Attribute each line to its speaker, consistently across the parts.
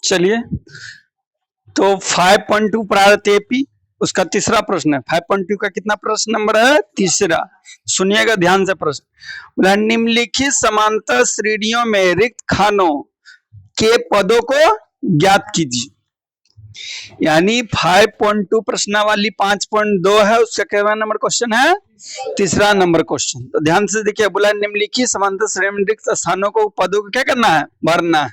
Speaker 1: चलिए, तो 5.2 प्रारत एपी उसका तीसरा प्रश्न है। 5.2 का कितना प्रश्न नंबर है? तीसरा। सुनिएगा ध्यान से प्रश्न। बोला निम्नलिखित समांतर श्रेणियों में रिक्त खानों के पदों को ज्ञात कीजिए। यानी 5.2 प्रश्नावली 5.2 है, उसका कितना नंबर क्वेश्चन है? तीसरा नंबर क्वेश्चन। तो ध्यान से देखिए, बोला निम्नलिखित समांतर श्रेणी में रिक्त स्थानों को पदों को क्या करना है? भरना है।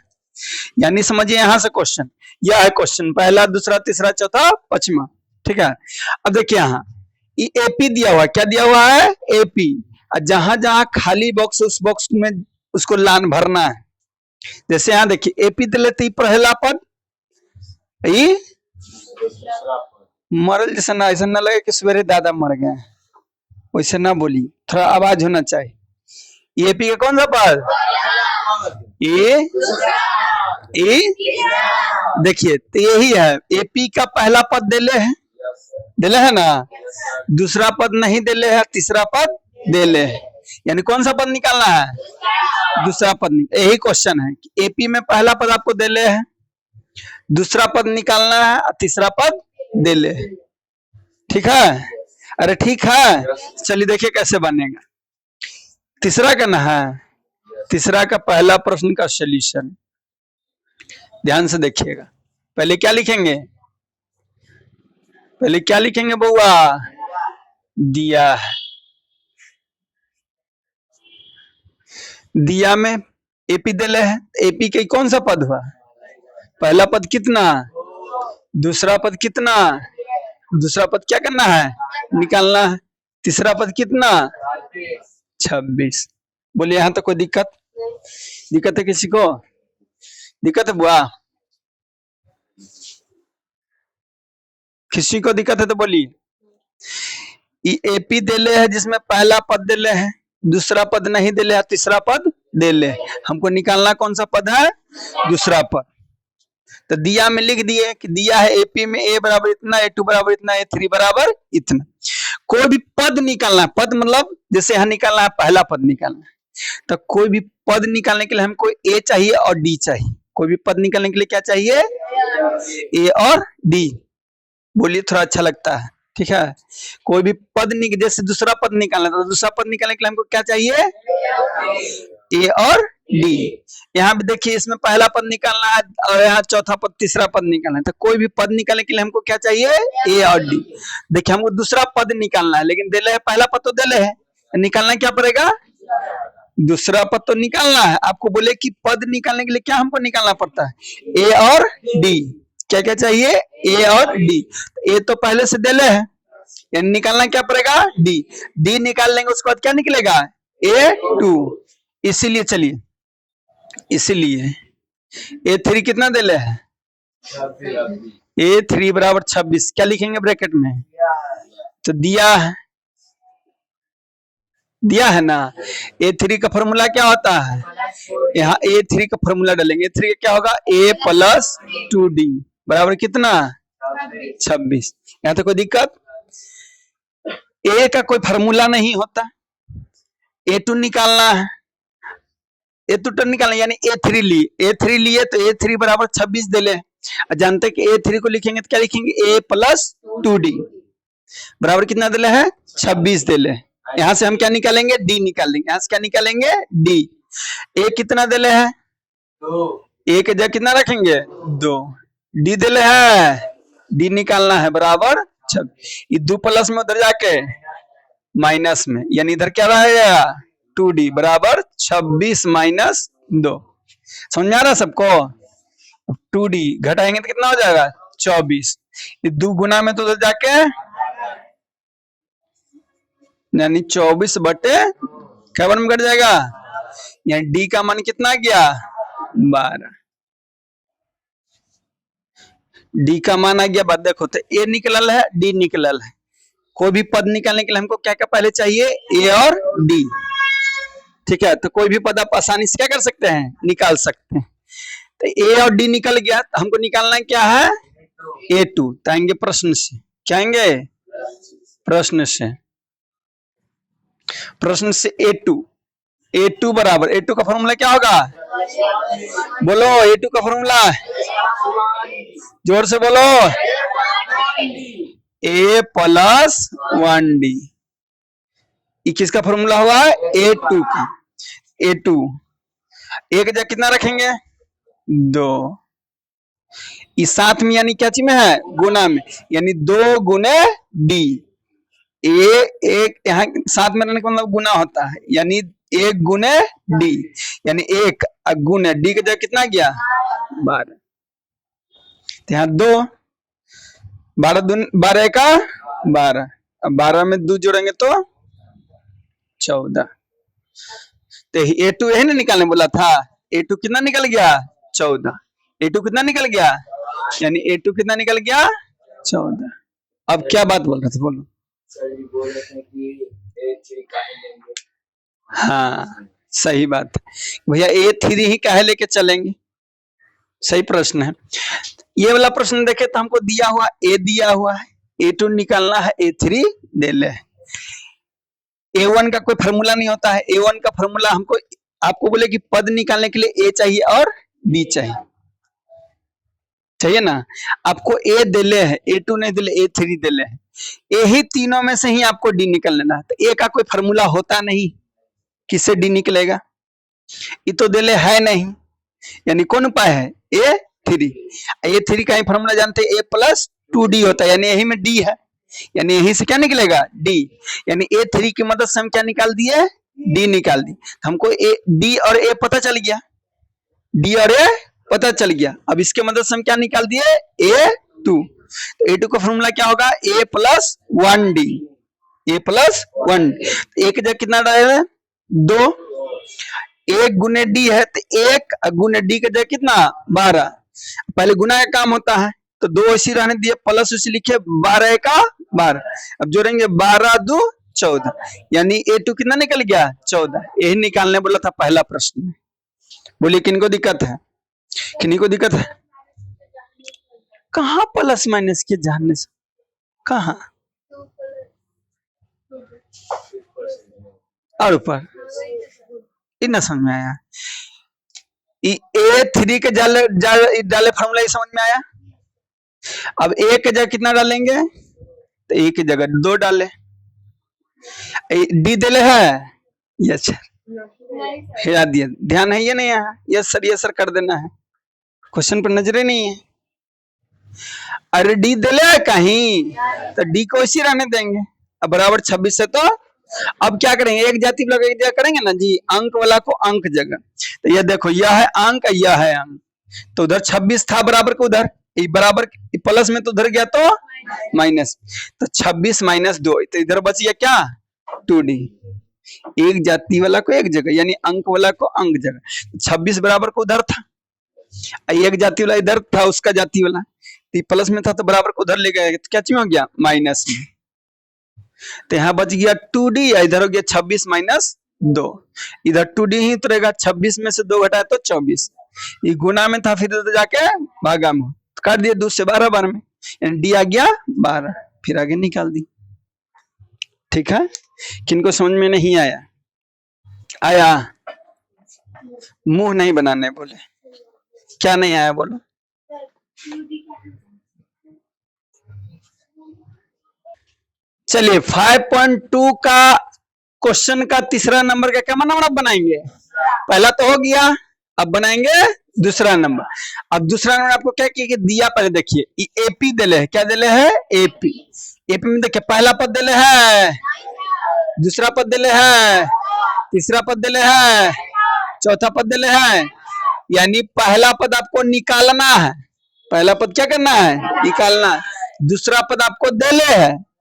Speaker 1: यानी समझिए यहां से क्वेश्चन, यह है क्वेश्चन, पहला, दूसरा, तीसरा, चौथा, पांचवा। ठीक है। अब देखिए यहाँ एपी दिया हुआ, क्या दिया हुआ है? एपी। जहां जहां खाली बॉक्स, उस बॉक्स में उसको लान भरना है। जैसे यहाँ देखिए एपी दे लेते पहला पद, मरल जैसा ना, ऐसा ना लगे कि सवेरे दादा मर गए, वैसे ना बोली, थोड़ा आवाज होना चाहिए। एपी का कौन सा पद? ए देखिए, तो यही है, एपी का पहला पद दिले है ना, दूसरा पद नहीं दिले है, तीसरा पद दिले है। यानी कौन सा पद निकालना है? दूसरा पद। यही क्वेश्चन है कि एपी में पहला पद आपको दिले है, दूसरा पद निकालना है, तीसरा पद दिले है। ठीक है? अरे ठीक है, चलिए देखिए कैसे बनेगा। तीसरा करना है, तीसरा का पहला प्रश्न का सॉल्यूशन ध्यान से देखिएगा। पहले क्या लिखेंगे? पहले क्या लिखेंगे बउआ? दिया है। दिया में एपी दिले है, एपी के कौन सा पद हुआ? पहला पद कितना, दूसरा पद कितना, दूसरा पद क्या करना है? निकालना है। तीसरा पद कितना? 26। बोलिए यहां तक कोई दिक्कत? दिक्कत है किसी को? दिक्कत है बुआ? किसी को दिक्कत है तो बोलिए। एपी दिले है जिसमें पहला पद दिले है, दूसरा पद नहीं दिले है, तीसरा पद दिले। हमको निकालना कौन सा पद है? दूसरा पद। तो दिया में लिख दिए कि दिया है एपी में ए बराबर इतना, ए2 बराबर इतना, ए3 बराबर इतना। कोई भी पद निकालना है, पद मतलब जैसे यहाँ निकालना है, पहला पद निकालना है। तो कोई भी पद निकालने के लिए हमको ए चाहिए और डी चाहिए। कोई भी पद निकालने के लिए क्या चाहिए? ए और डी। बोलिए, थोड़ा अच्छा लगता है। ठीक है। कोई भी पद जैसे दूसरा पद निकालना, तो दूसरा पद निकालने के लिए हमको क्या चाहिए? ए और डी। यहाँ पे देखिए, इसमें पहला पद निकालना है और यहाँ चौथा पद, तीसरा पद निकालना है। तो कोई भी पद निकालने के लिए हमको क्या चाहिए? ए और डी। देखिए, हमको दूसरा पद निकालना है, लेकिन दिले है, पहला पद तो दिले है, निकालना क्या पड़ेगा? दूसरा पद तो निकालना है। आपको बोले कि पद निकालने के लिए क्या हमको निकालना पड़ता है? ए और डी। क्या क्या चाहिए? ए और डी। ए तो पहले से दिले है, यानी निकालना क्या पड़ेगा? डी। डी निकाल लेंगे, उसके बाद क्या निकलेगा? A2। इसीलिए चलिए, इसीलिए A3 कितना दिले है? A3 बराबर 26। क्या लिखेंगे ब्रैकेट में? तो दिया है, दिया है ना। A3 का फॉर्मूला क्या होता है? यहाँ A3 का फॉर्मूला डालेंगे। A3 क्या होगा? A प्लस 2D बराबर कितना? 26। यहाँ तो कोई दिक्कत? ए का कोई फॉर्मूला नहीं होता। A2 निकालना है, A2 निकालना, यानी A3 लिए, A3 लिए तो A3 बराबर 26 दिले। जानते कि A3 को लिखेंगे तो क्या लिखेंगे? A प्लस 2D बराबर कितना दिले है? 26 दिले। यहाँ से हम क्या निकालेंगे? डी निकालेंगे। यहाँ से क्या निकालेंगे? डी। ए कितना दिले है? 2। ए के जगह कितना रखेंगे? 2। डी दिले है, डी निकालना है बराबर 26। ये 2 प्लस में उधर जाके माइनस में, यानी इधर क्या रहेगा? 2D बराबर 26 माइनस 2। समझ में आ रहा सबको? 2D घटाएंगे तो कितना हो जाएगा? 24। ये 2 गुना में तो उधर जाके, यानी 24 बटे क्या में घट जाएगा? यानी डी का मान कितना गया? 12। डी का मान आ गया। बात देखो, तो ए निकलल है, डी निकलल है। कोई भी पद निकालने के लिए हमको क्या क्या पहले चाहिए? ए और डी। ठीक है। तो कोई भी पद आप आसानी से क्या कर सकते हैं? निकाल सकते हैं। तो ए और डी निकल गया, तो हमको निकालना क्या है? A2। तो आएंगे प्रश्न से। क्या आएंगे? प्रश्न से। प्रश्न से A2। A2 बराबर, A2 का फॉर्मूला क्या होगा? बोलो, A2 का फॉर्मूला जोर से बोलो, a प्लस 1d। ये किसका फॉर्मूला हुआ है? a2 का। a2 एक जगह कितना रखेंगे? 2। इस साथ में यानी क्या चीज में है? गुना में, यानी 2 गुने d। एक यहाँ साथ में रहने का मतलब गुना होता है, यानी 1 गुने d, यानी 1 गुने d की जगह कितना गया? 12। तो यहाँ 2, 12 का 12, अब 12 में 2 जोड़ेंगे तो 14। तो a2 यही ना निकालने बोला था, a2 कितना निकल गया? 14। a2 कितना निकल गया? यानी a2 कितना निकल गया? 14। अब क्या बात बोल रहे थे, बोलो। बोल रहे थे कि a3 काहे लेंगे? हाँ सही बात है भैया, a3 ही काहे लेके चलेंगे? सही प्रश्न है। ये वाला प्रश्न देखे तो हमको दिया हुआ a दिया हुआ है, a2 निकालना है, a3 दे ले। a1 का कोई फॉर्मूला नहीं होता है, a1 का फॉर्मूला हमको, आपको बोले कि पद निकालने के लिए a चाहिए और b चाहिए ना। आपको a दे ले है, a2 नहीं दे ले, a3 दे ले है, यही तीनों में से ही आपको d निकल लेना है। तो a का कोई फॉर्मूला होता नहीं, किससे d निकलेगा? ये तो दे ले है नहीं, यानी कौन उपाय है? a3। a3 का ही फॉर्मूला जानते हैं, a प्लस 2d होता है, यानी यही में d है, यानी यहीं से क्या निकलेगा? d। यानी a3 की मदद से हम क्या निकाल दिए? d निकाल दी। हमको d और a पता चल गया, d और a पता चल गया। अब इसके मदद से हम क्या निकाल दिए? a2। a2 का फॉर्मूला क्या होगा? a plus 1d, a plus 1। एक जगह कितना डाले? 2। 1 गुने d है, तो 1 गुने d का जगह कितना? 12। पहले गुना का काम होता है, तो 2 इसी रहने दिए, प्लस उसी लिखे, 12 का 12। अब जोड़ेंगे 12 2 14, यानी a2 कितना निकल गया? 14। यही निकालने बोला था पहला प्रश्न में। बोलिए किनको दिक्कत है? किन्हीं को दिक्कत है? कहाँ प्लस माइनस के जानने से, कहाँ और ऊपर इतना समझ में आया? a3 के डाले फॉर्मूला समझ में आया? अब a के जगह कितना डालेंगे? तो a की जगह 2 डाले। d दिले है? यस सर, हिला दिया, ध्यान है ये नहीं है? यस सर, ये सर कर देना है, क्वेश्चन पर नजरे नहीं है। अरे डी दिले है कहीं, तो डी को इसी रहने देंगे। अब बराबर 26 से, तो अब क्या करेंगे? एक जाति वाला एक जगह करेंगे ना जी, अंक वाला को अंक जगह। तो ये देखो, यह है अंक, यह है अंक, तो उधर 26 था बराबर को, उधर बराबर प्लस में, तो उधर गया तो माइनस, तो 26 माइनस 2, तो इधर बच गया क्या? 2d। एक जाति वाला को एक जगह, यानी अंक वाला को अंक जगह, तो 26 बराबर को उधर था, एक जाति वाला इधर था, उसका जाति वाला प्लस में था, तो बराबर को उधर ले गए, तो क्या चीज हो गया? माइनस में। तो यहाँ बच गया 2d, इधर हो गया 26 माइनस 2, इधर 2d ही तो रहेगा, 26 में से 2 घटाए तो 24, ये गुना में था, फिर तो जाके भागा में, तो काट दिया 2 से 12 बार में, यानी d आ गया 12, फिर आगे निकाल दी। ठीक है, किनको समझ में नहीं आया? आया? मुंह नहीं बनाने बोले, क्या नहीं आया बोलो? चलिए 5.2 का क्वेश्चन का तीसरा नंबर का क्या नंबर आप बनाएंगे? पहला तो हो गया, अब बनाएंगे दूसरा नंबर। अब दूसरा नंबर आपको क्या दिया, पहले देखिए, एपी दिले है, क्या दिले है? एपी। एपी में देखिए, पहला पद दिले है, दूसरा पद दिले है, तीसरा पद दिले है, चौथा पद दिले है, यानी पहला पद आपको निकालना है। पहला पद क्या करना है? निकालना। दूसरा पद आपको दिले है,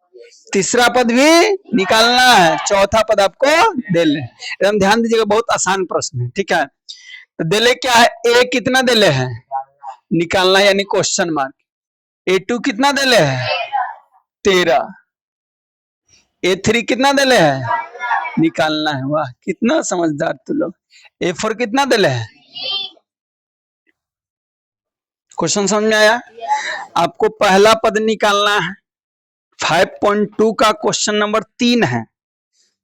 Speaker 1: तीसरा पद भी निकालना है, चौथा पद आपको दिले। एकदम ध्यान दीजिएगा, बहुत आसान प्रश्न है। ठीक है, तो दिले क्या है? ए कितना दिले है? निकालना, यानी क्वेश्चन मार्क। a2 कितना दिले है? 13। a3 कितना दिले है? निकालना है। वाह, कितना समझदार तू लोग। a4 कितना दिले है? क्वेश्चन समझ में आया? आपको पहला पद निकालना है। 5.2 का क्वेश्चन नंबर 3 है।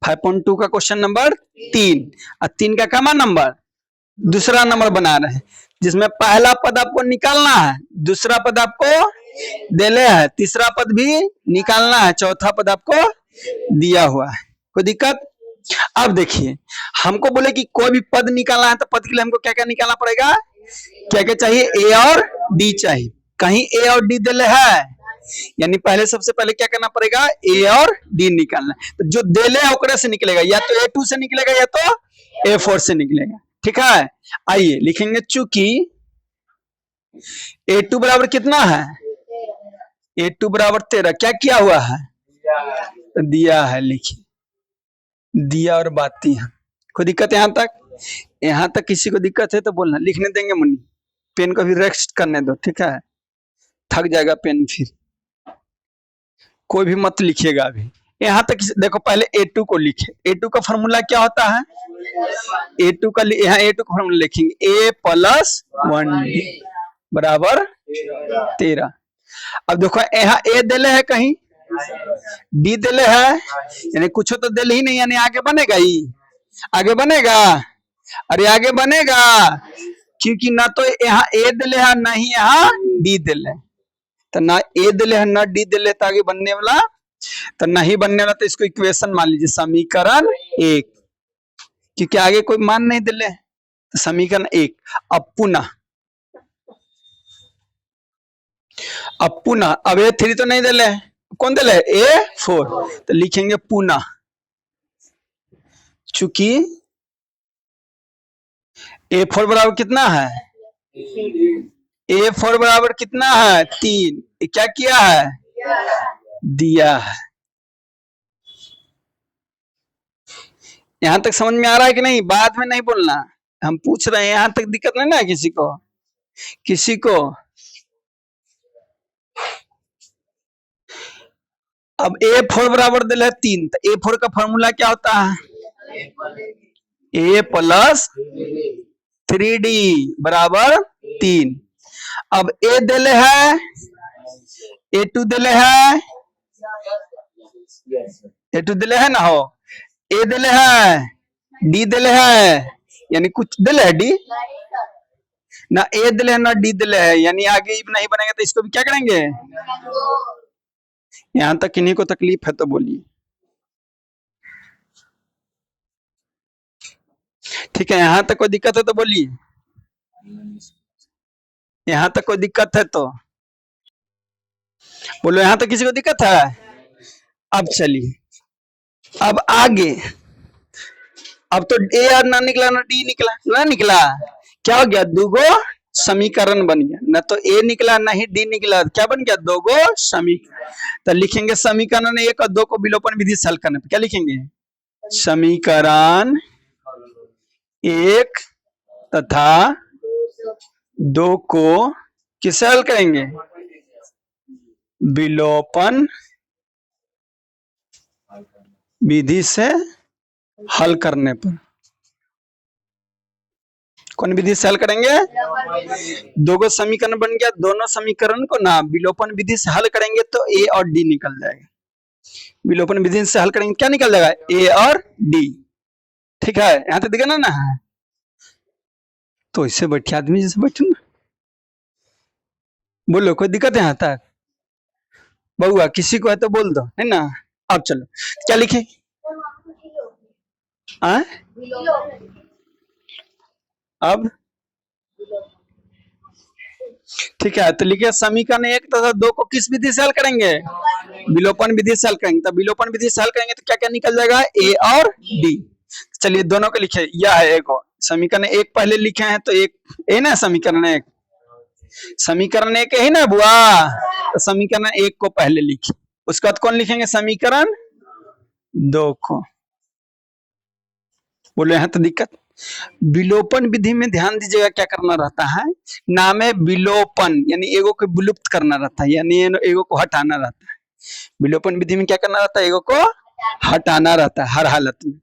Speaker 1: 5.2 का क्वेश्चन नंबर 3, और 3 का कमा नंबर दूसरा नंबर बना रहे हैं, जिसमें पहला पद आपको निकालना है, दूसरा पद आपको देले है, तीसरा पद भी निकालना है, चौथा पद आपको दिया हुआ है। कोई दिक्कत? अब देखिए, हमको बोले कि कोई भी पद निकालना है तो पद के लिए हमको क्या क्या निकालना पड़ेगा, क्या क्या चाहिए, ए और डी चाहिए। कहीं ए और डी देले है, यानी पहले सबसे पहले क्या करना पड़ेगा, ए और डी निकालना। तो जो देले है ओकरे से निकलेगा, या तो A2 से निकलेगा या तो A4 से निकलेगा। ठीक है, आइए लिखेंगे, चूंकि A2 बराबर कितना है, A2 बराबर 13, क्या किया हुआ है, दिया है, लिखिए दिया और बाती है। कोई दिक्कत है यहाँ तक किसी को दिक्कत है तो बोलना, लिखने देंगे मुन्नी, पेन को भी रेस्ट करने दो, ठीक है, थक जाएगा पेन फिर, कोई भी मत लिखिएगा अभी। यहाँ तक देखो, पहले A2 को लिखे, A2 का फॉर्मूला क्या होता है, A2 का यहाँ A2 का फॉर्मूला लिखेंगे, A प्लस 1D बराबर 13। अब देखो यहाँ A देले है, कहीं डी देले है, यानी कुछ तो देले ही नहीं, यानी आगे बनेगा ही, आगे बनेगा, अरे आगे बनेगा, क्योंकि ना तो यहाँ ए देले है ना ही यहाँ डी देले, तो ना ए देले है ना डी देले, तो आगे बनने वाला तो नहीं बनने वाला, तो इसको इक्वेशन मान लीजिए, समीकरण 1, क्योंकि आगे कोई मान नहीं दिले, तो समीकरण 1। अब पुनः अब A3 तो नहीं दिले, कौन दिले, A4, तो लिखेंगे पुनः, चूंकि A4 बराबर कितना है, A4 बराबर कितना है 3, क्या किया है, दिया है। यहां तक समझ में आ रहा है कि नहीं, बाद में नहीं बोलना, हम पूछ रहे हैं, यहां तक दिक्कत नहीं ना किसी को, किसी को। अब A4 बराबर दिल है 3, तो A4 का फॉर्मूला क्या होता है, A प्लस 3D बराबर 3। अब A दिले है, A2 दिले है, A2 दिले है ना, हो A दिले है, D दिले है, यानी कुछ दिले है D ना, A दिले है ना D दिले है, यानी आगे नहीं बनेगा, तो इसको भी क्या करेंगे, यहां तक किन्हीं को तकलीफ है तो बोलिए, ठीक है, यहां तक कोई दिक्कत है तो बोलिए, यहां तक कोई दिक्कत है तो बोलो, यहां तक किसी को दिक्कत है। अब चलिए, अब आगे, अब तो ए और ना निकला ना डी निकला, ना निकला, क्या हो गया, दुगो समीकरण बन गया, ना तो ए निकला ना ही डी निकला, क्या बन गया, दोगो समीकरण। तो लिखेंगे समीकरण 1 और 2 को विलोपन विधि से हल करने पर क्या लिखेंगे, समीकरण 1 तथा 2 को किससे हल करेंगे, विलोपन विधि से हल करने पर। कौन विधि से हल करेंगे, दो गो समीकरण बन गया, दोनों समीकरण को ना विलोपन विधि से हल करेंगे तो ए और डी निकल जाएगा, विलोपन विधि से हल करेंगे क्या निकल जाएगा, ए और डी। ठीक है, यहाँ तक दिखा ना है, तो इससे बैठे आदमी जैसे बैठे ना, बोलो कोई दिक्कत है यहाँ तक, बउआ किसी को है तो बोल दो, है ना। अब चलो क्या लिखे, अब ठीक है, तो लिखिए समीकरण 1 तथा 2 को किस विधि से हल करेंगे, विलोपन विधि से हल करेंगे, तो विलोपन विधि से हल करेंगे तो क्या क्या निकल जाएगा, ए और डी। चलिए दोनों को लिखे, यह है एक समीकरण 1 पहले लिखे हैं, तो एक ए ना, समीकरण 1, समीकरण 1 है ना बुआ, तो समीकरण 1 को पहले लिखे, उसके बाद कौन लिखेंगे, समीकरण 2 को। बोले यहाँ तो दिक्कत, विलोपन विधि में ध्यान दीजिएगा क्या करना रहता है, नाम है विलोपन, यानी एगो को विलुप्त करना रहता है, यानी एगो को हटाना रहता है। विलोपन विधि में क्या करना रहता है, एगो को हटाना रहता है हर हालत में।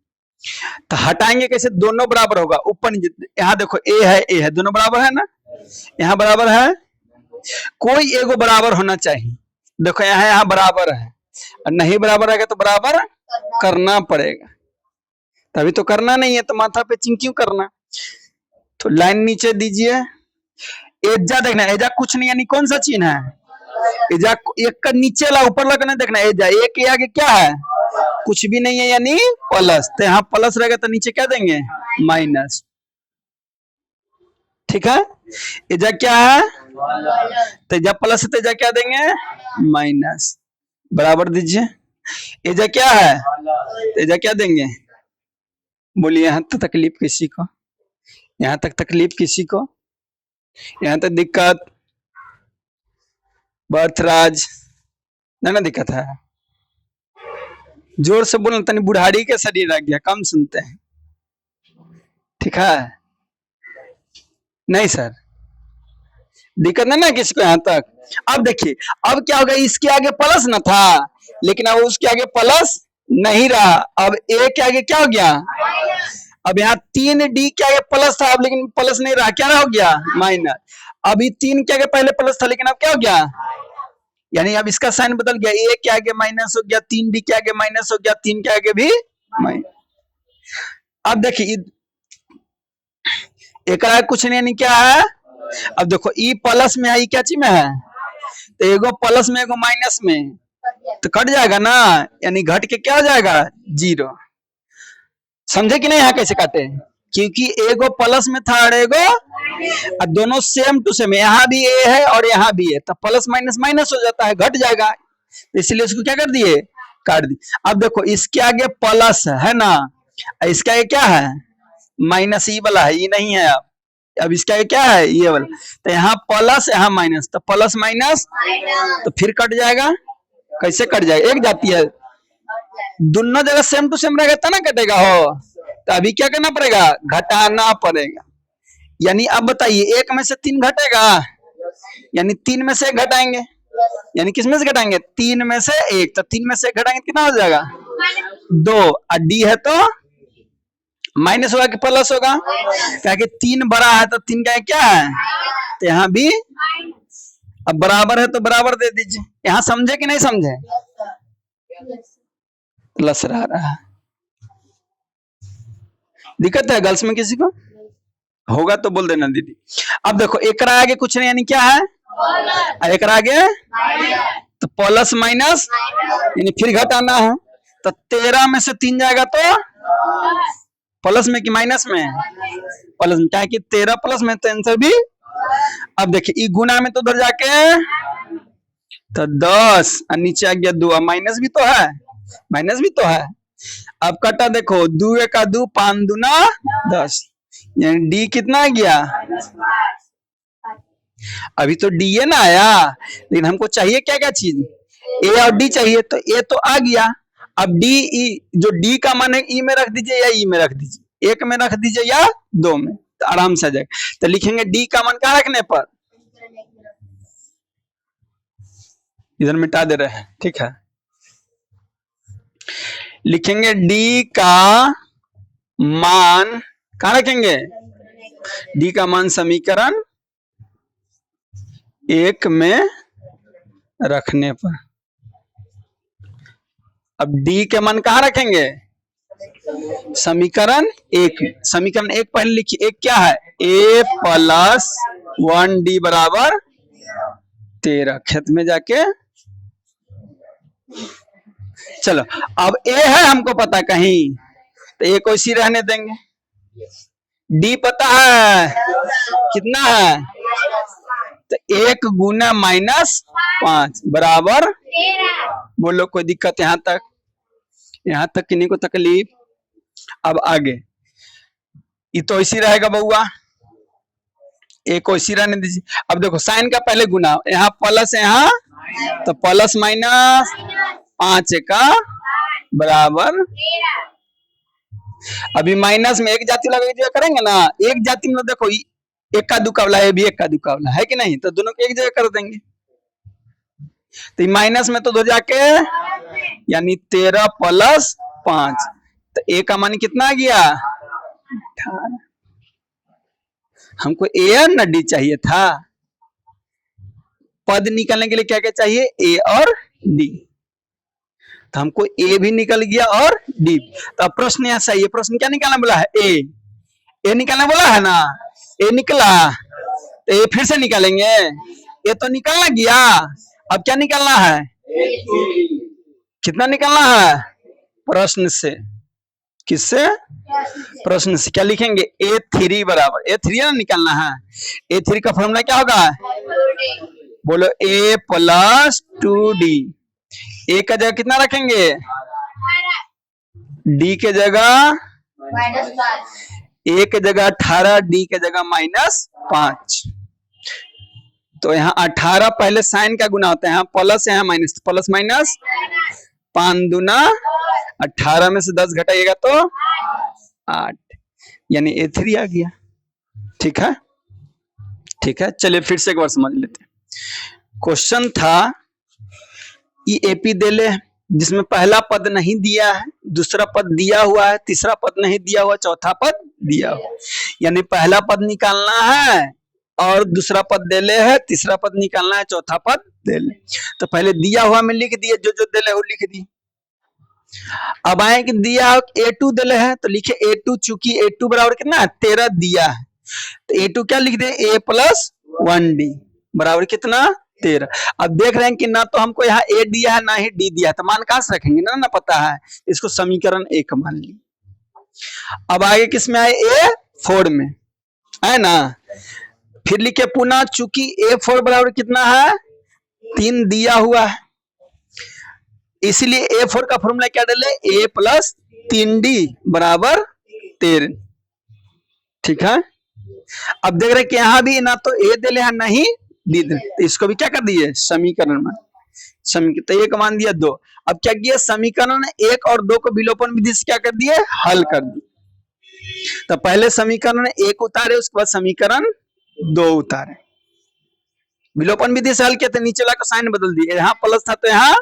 Speaker 1: तो हटाएंगे कैसे, दोनों बराबर होगा, ऊपर यहाँ देखो ए है, दोनों बराबर है ना, यहाँ बराबर है, कोई एगो बराबर होना चाहिए, देखो यहाँ बराबर है, और नहीं बराबर रहेगा तो बराबर करना पड़ेगा, तभी तो करना नहीं है तो माथा पे चिंग क्यों करना। तो लाइन नीचे दीजिए। एजा देखना, एजा कुछ नहीं यानी कौन सा चिन्ह है? एजा एक का नीचे ला ऊपर ला करना देखना, एजा एक के आगे क्या है? कुछ भी नहीं है यानी प्लस। तो यहाँ प्लस रहेगा तो नीचे क्या देंगे? माइनस। ठीक है, एजा क्या है? तो एजा प्लस है तो एजा क्या देंगे? माइनस। बराबर दीजिए। एजा क्या है? तो एजा क्या देंगे? बोलिए यहाँ तक तकलीफ किसी को? यहाँ तक तकलीफ किसी को? यहाँ तक दिक्कत? बर्थराज ना दिक्कत है? जोर से बोलना, तनी बुढ़ाड़ी के शरीर आ गया, कम सुनते हैं। ठीक है, नहीं सर दिक्कत नहीं ना किसी को यहाँ तक? अब देखिए, अब क्या होगा, इसके आगे प्लस न था लेकिन अब उसके आगे प्लस नहीं रहा, अब ए के आगे क्या हो गया? अब यहाँ 3D के आगे प्लस था अब लेकिन प्लस नहीं रहा, क्या हो गया? माइनस। अभी 3 के आगे पहले प्लस था लेकिन अब क्या हो गया? यानी अब इसका साइन बदल गया, ए के आगे माइनस हो गया, 3D के आगे माइनस हो गया, 3 के आगे भी माइनस। अब देखिए एक कुछ नहीं यानी क्या है? अब देखो ई प्लस में है, ई क्या चीज में है? तो एगो प्लस में एगो माइनस में, तो कट जाएगा ना, यानी घट के क्या हो जाएगा? 0। समझे कि नहीं? यहाँ कैसे काटे? क्योंकि एगो प्लस में था और एगो, और दोनों सेम टू सेम, यहाँ भी ए है और यहाँ भी है, तो प्लस माइनस माइनस हो जाता है, घट जाएगा, इसलिए उसको क्या कर दिए? काट दी। अब देखो इसके आगे प्लस है ना, इसके आगे क्या है? माइनस। ई वाला है, ये नहीं है। अब इसका क्या है? ये वाला। तो यहाँ प्लस यहाँ माइनस, तो प्लस माइनस तो फिर कट जाएगा। कैसे कट जाएगा? एक जाती है, दोनों जगह सेम टू सेम रहेगा तो ना कटेगा हो। तो अभी क्या करना पड़ेगा? घटाना पड़ेगा। यानी अब बताइए, एक में से 3 घटेगा, यानी 3 में से 1 घटाएंगे, यानी किस में से घटाएंगे? 3 में से 1, तो 3 में से 1 घटाएंगे कितना हो जाएगा? 2। और डी है तो माइनस होगा कि प्लस होगा? क्या कि 3 बड़ा है तो 3 का क्या है? तो यहाँ भी अब बराबर है तो बराबर दे दीजिए। यहाँ समझे कि नहीं समझे? प्लस रहा है। दिक्कत है गर्ल्स में किसी को? होगा तो बोल देना दीदी। अब देखो एक आगे कुछ नहीं यानी क्या है? एक आगे तो प्लस माइनस, यानी फिर घटाना है, तो 13 में से 3 जाएगा तो प्लस में कि माइनस में? प्लस में। क्या कि 13 प्लस में, तो आंसर भी। अब देखिए गुना में तो उधर जाके तो 10 और नीचे आ गया 2, माइनस भी तो है, माइनस भी तो है। अब कटा देखो, 2 1 2, 5 दूना 10, यानी डी कितना आ गया? अभी तो डी है ना आया, लेकिन हमको चाहिए क्या क्या चीज? ए और डी चाहिए, तो ए तो आ गया। अब डी ई, जो डी का मान है ई में रख दीजिए या ई में रख दीजिए, 1 में रख दीजिए या 2 में, तो आराम से आ जाएगा। तो लिखेंगे डी का मान कहाँ रखने पर? इधर मिटा दे रहे हैं, ठीक है। लिखेंगे डी का मान कहाँ रखेंगे? डी का मान समीकरण 1 में रखने पर। अब डी के मान कहाँ रखेंगे? समीकरण 1। समीकरण 1 पहले लिखिए, 1 क्या है? a प्लस 1d बराबर 13। खेत में जाके चलो, अब a है हमको पता कहीं, तो a को इसी रहने देंगे। d पता है कितना है? तो 1 गुना -5 बराबर, बोलो कोई दिक्कत यहाँ तक? यहाँ तक किन्हीं को तकलीफ? अब आगे ये तो इसी रहेगा बउआ, ए को इसी रहने दीजिए। अब देखो साइन का पहले गुना, यहाँ प्लस यहाँ, तो प्लस माइनस 5 का बराबर। अभी माइनस में एक जाति लगा जो करेंगे ना, एक जाति में देखो 1 का दुकावला है, भी 1 का दुकावला है कि नहीं, तो दोनों को एक जगह कर देंगे। तो माइनस में तो दो जाके, यानी 13 प्लस 5, तो ए का मान कितना आ गया? 18। हमको ए न डी चाहिए था। पद निकालने के लिए क्या क्या चाहिए? ए और डी। तो हमको ए भी निकल गया और डी। तो प्रश्न यहाँ सही है। प्रश्न क्या निकालना बोला है? ए निकालना बोला है ना, ए निकला, तो ये फिर से निकालेंगे, ये तो निकलना गया। अब क्या निकालना है, कितना निकालना है, प्रश्न से। किससे, प्रश्न से। क्या लिखेंगे, A3 बराबर, A3 ना निकालना है, A3 का फॉर्मूला क्या होगा, बोलो A प्लस 2D। A का जगह कितना रखेंगे, D के जगह, A के जगह 18, D के जगह -5। तो यहाँ 18 पहले साइन का गुना होता है, यहाँ प्लस यहाँ माइनस, प्लस माइनस 5 दूना 18 में से 10 घटाइएगा तो 8, यानी A3 आ गया। ठीक है, ठीक है। चलिए फिर से एक बार समझ लेते हैं। क्वेश्चन था ये एपी दे ले जिसमें पहला पद नहीं दिया है, दूसरा पद दिया हुआ है, तीसरा पद नहीं दिया हुआ, चौथा पद दिया हुआ, यानी पहला पद निकालना है और दूसरा पद दे ले है, तीसरा पद निकालना है, चौथा पद दे ले। तो पहले दिया हुआ में लिख दिए, जो जो दे ले वो लिख दी। अब आए कि दिया A2 दे ले है, तो लिखे A2, चूंकि A2 बराबर कितना है 13 दिया है, तो A2 क्या लिख दे, A प्लस 1D बराबर कितना 13। अब देख रहे हैं कि ना तो हमको यहाँ A दिया है ना ही D दिया है, तो मान कहां से रखेंगे, ना पता है, इसको समीकरण 1 मान ली। अब आगे किस में आए, A4 में है ना। फिर लिखे पुनः, चूंकि A4 बराबर कितना है 3 दिया हुआ है, इसलिए A4 का फॉर्मूला क्या डाले, A प्लस 3D बराबर 13। ठीक है। अब देख रहे हैं कि यहाँ भी ना तो A दे ले है ना ही D दे, तो इसको भी क्या कर दिए समीकरण में, समीकरण तो 1 मान दिया 2। अब क्या किया, समीकरण 1 और 2 को विलोपन विधि से क्या कर दिए, हल कर दिए। तो पहले समीकरण 1 उतारे, उसके बाद समीकरण 2 उतारे, विलोपन विधि से हल किया, तो नीचे लाकर साइन बदल दिए, यहाँ प्लस था तो यहाँ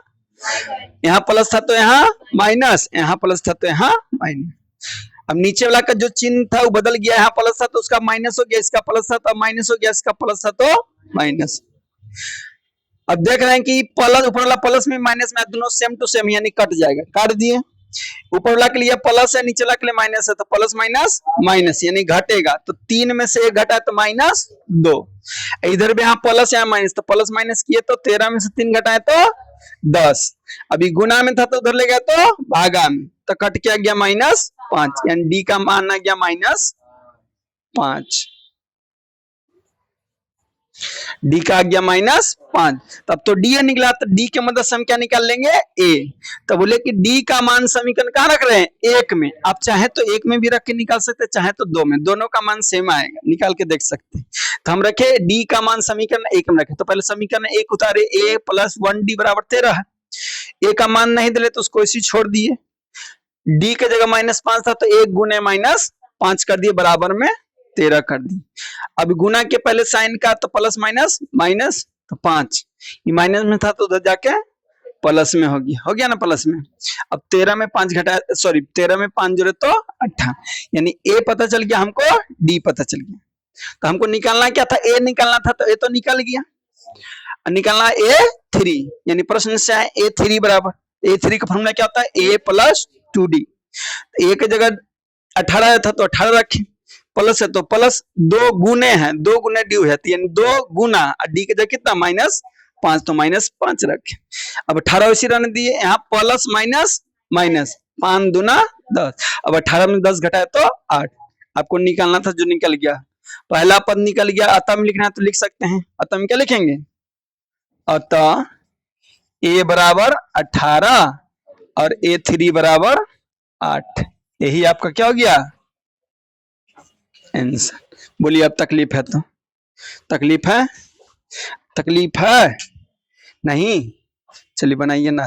Speaker 1: प्लस था तो यहाँ माइनस, यहाँ प्लस था तो यहाँ माइनस। अब नीचे वाला का जो चिन्ह था वो बदल गया, यहाँ प्लस था तो उसका माइनस हो गया, इसका प्लस था तो माइनस हो गया, इसका प्लस था तो माइनस। अब देख रहे हैं कि प्लस, ऊपर वाला प्लस में माइनस में दोनों सेम टू सेम, यानी कट जाएगा, काट दिए। ऊपर वाला के लिए प्लस है, नीचे वाला के लिए माइनस है, तो प्लस माइनस माइनस यानी घटेगा, तो 3 में से 1 घटा तो -2। इधर भी यहाँ प्लस यहाँ माइनस, तो प्लस माइनस किए तो 13 में से 3 घटाए तो 10। अभी गुना में था तो उधर ले गया तो भागा में, तो कट के आ गया -5, यानी डी का मान आ गया -5। डी का आ गया -5। तब तो डी निकला, तो डी के मदद से हम क्या निकाल लेंगे, ए। तो बोले कि डी का मान समीकरण कहाँ रख रहे हैं, 1 में। आप चाहे तो 1 में भी रख के निकाल सकते हैं, चाहे तो 2 में, दोनों का मान सेम आएगा, निकाल के देख सकते हैं। तो हम रखे डी का मान समीकरण 1 में रखे, तो पहले समीकरण 1 उतारे, a प्लस 1d बराबर 13 है। ए का मान नहीं दिले तो उसको इसी छोड़ दिए, डी के जगह -5 था तो 1 गुने -5 कर दिए, बराबर में 13 कर दी। अब गुना के पहले साइन का, तो प्लस माइनस माइनस, तो 5, ये माइनस में था तो उधर जाके प्लस में हो गया ना, प्लस में। अब 13 में 5 घटा, सॉरी 13 में 5 जोड़े तो 18, यानी ए पता चल गया हमको, डी पता चल गया। तो हमको निकालना क्या था, ए निकालना था, तो ए तो निकल गया, निकालना A3, यानी प्रश्न से आए A3 बराबर, A3 का फॉर्मूला क्या होता है, A प्लस 2D। ए के जगह 18 था तो 18 रखे, प्लस है तो प्लस 2 गुने है, 2 गुने डी है, यानी 2 गुना डी के जगह कितना -5, तो -5 रखे। अब 18 इसी रहने दिए, यहाँ प्लस माइनस माइनस, 5 दूना 10। अब 18 में 10 घटाए तो 8। आपको निकालना था, जो निकल गया, पहला पद निकल गया। अतः में लिखना है तो लिख सकते हैं, अतः में क्या लिखेंगे, अतः a बराबर 18 और A3 बराबर 8, यही आपका क्या हो गया आंसर। बोलिए अब तकलीफ है तो, तकलीफ है, तकलीफ है नहीं, चलिए बनाइए ना।